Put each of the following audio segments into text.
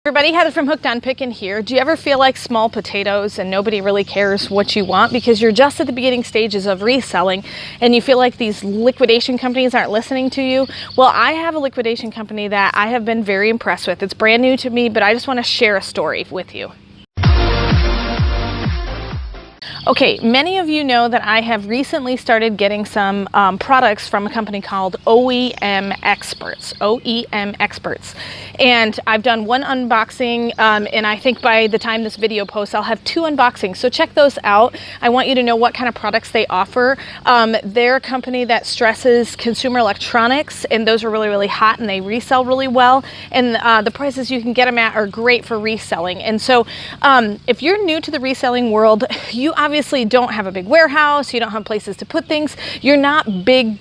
Everybody, Heather from Hooked on Pickin here. Do you ever feel like small potatoes and nobody really cares what you want because you're just at the beginning stages of reselling and you feel like these liquidation companies aren't listening to you? Well, I have a liquidation company that I have been very impressed with. It's brand new to me, but I just want to share a story with you. Okay, many of you know that I have recently started getting some products from a company called Oem Experts, Oem Experts. And I've done one unboxing, and I think by the time this video posts, I'll have 2 unboxings. So check those out. I want you to know what kind of products they offer. They're a company that stresses consumer electronics, and those are really, really hot, and they resell really well. And the prices you can get them at are great for reselling. And so if you're new to the reselling world, you obviously don't have a big warehouse, you don't have places to put things, you're not big,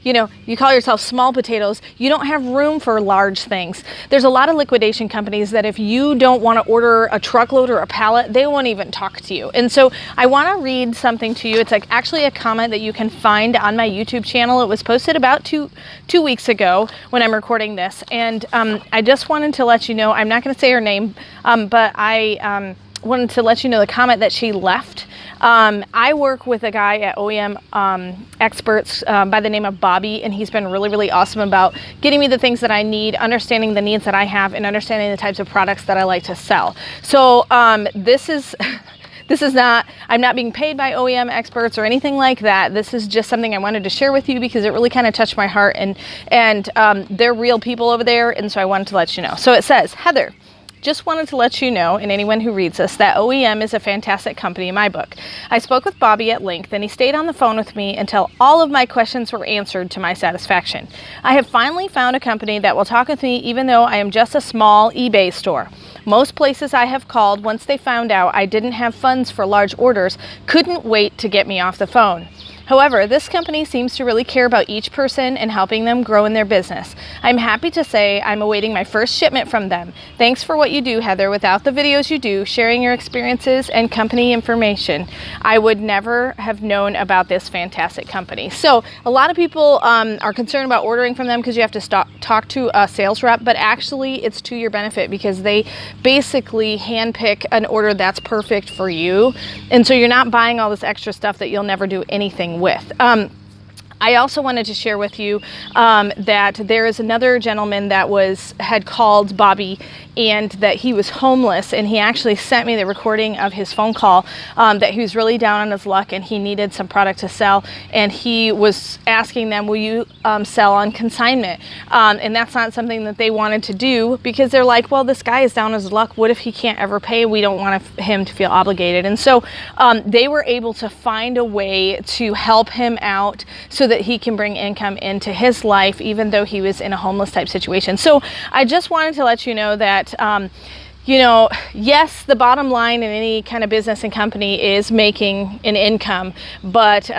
you know, you call yourself small potatoes, you don't have room for large things. There's a lot of liquidation companies that if you don't want to order a truckload or a pallet, they won't even talk to you. And so I want to read something to you. It's like actually a comment that you can find on my YouTube channel. It was posted about two weeks ago when I'm recording this. And I just wanted to let you know, I'm not going to say her name, but I wanted to let you know the comment that she left. I work with a guy at Oem Experts by the name of Bobby, and he's been really, really awesome about getting me the things that I need, understanding the needs that I have, and understanding the types of products that I like to sell. So this is not, I'm not being paid by Oem Experts or anything like that. This is just something I wanted to share with you because it really kind of touched my heart, and they're real people over there, and so I wanted to let you know. So it says, Heather, just wanted to let you know, and anyone who reads this, that Oem is a fantastic company in my book. I spoke with Bobby at length, and he stayed on the phone with me until all of my questions were answered to my satisfaction. I have finally found a company that will talk with me even though I am just a small eBay store. Most places I have called, once they found out I didn't have funds for large orders, couldn't wait to get me off the phone. However, this company seems to really care about each person and helping them grow in their business. I'm happy to say I'm awaiting my first shipment from them. Thanks for what you do, Heather. Without the videos you do, sharing your experiences and company information, I would never have known about this fantastic company. So a lot of people are concerned about ordering from them because you have to talk to a sales rep, but actually it's to your benefit because they basically handpick an order that's perfect for you. And so you're not buying all this extra stuff that you'll never do anything with. I also wanted to share with you that there is another gentleman that had called Bobby and that he was homeless, and he actually sent me the recording of his phone call that he was really down on his luck and he needed some product to sell, and he was asking them, will you sell on consignment? And that's not something that they wanted to do because they're like, well, this guy is down on his luck, what if he can't ever pay? We don't want him to feel obligated. And so they were able to find a way to help him out so that he can bring income into his life even though he was in a homeless type situation. So I just wanted to let you know that you know, yes, the bottom line in any kind of business and company is making an income, but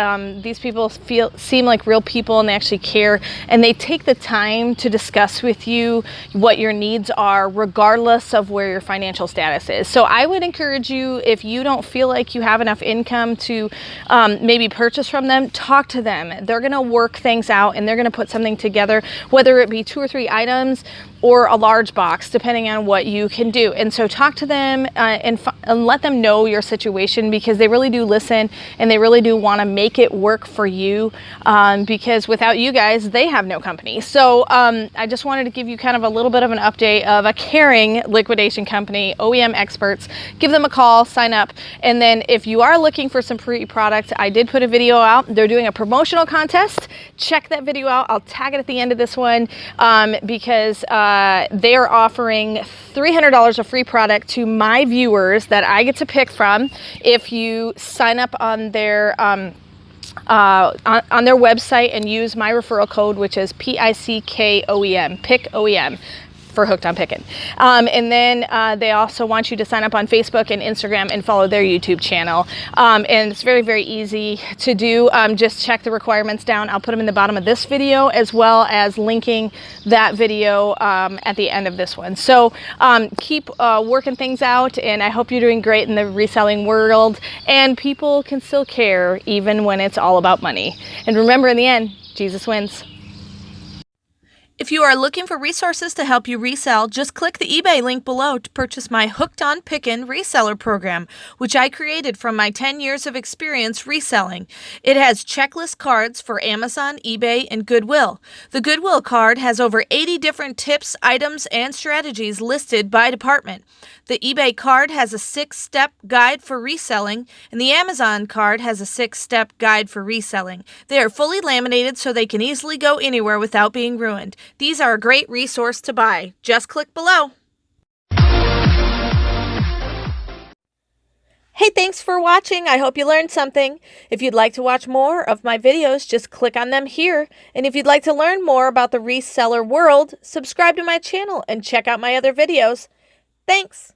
these people seem like real people and they actually care, and they take the time to discuss with you what your needs are regardless of where your financial status is. So I would encourage you, if you don't feel like you have enough income to maybe purchase from them, talk to them. They're going to work things out and they're going to put something together, whether it be 2 or 3 items or a large box, depending on what you can do. And so talk to them and let them know your situation because they really do listen and they really do want to make it work for you because without you guys, they have no company. So I just wanted to give you kind of a little bit of an update of a caring liquidation company, Oem Experts. Give them a call, sign up. And then if you are looking for some free product, I did put a video out. They're doing a promotional contest. Check that video out. I'll tag it at the end of this one because they are offering $300 of free product to my viewers that I get to pick from if you sign up on their website and use my referral code, which is PICKOEM, PickOem, for Hooked on Pickin. And then they also want you to sign up on Facebook and Instagram and follow their YouTube channel. And it's very, very easy to do. Just check the requirements down. I'll put them in the bottom of this video as well as linking that video at the end of this one. So keep working things out, and I hope you're doing great in the reselling world and people can still care even when it's all about money. And remember, in the end, Jesus wins. If you are looking for resources to help you resell, just click the eBay link below to purchase my Hooked on Pickin Reseller program, which I created from my 10 years of experience reselling. It has checklist cards for Amazon, eBay, and Goodwill. The Goodwill card has over 80 different tips, items, and strategies listed by department. The eBay card has a 6-step guide for reselling, and the Amazon card has a 6-step guide for reselling. They are fully laminated so they can easily go anywhere without being ruined. These are a great resource to buy. Just click below. Hey, thanks for watching. I hope you learned something. If you'd like to watch more of my videos, just click on them here. And if you'd like to learn more about the reseller world, subscribe to my channel and check out my other videos. Thanks.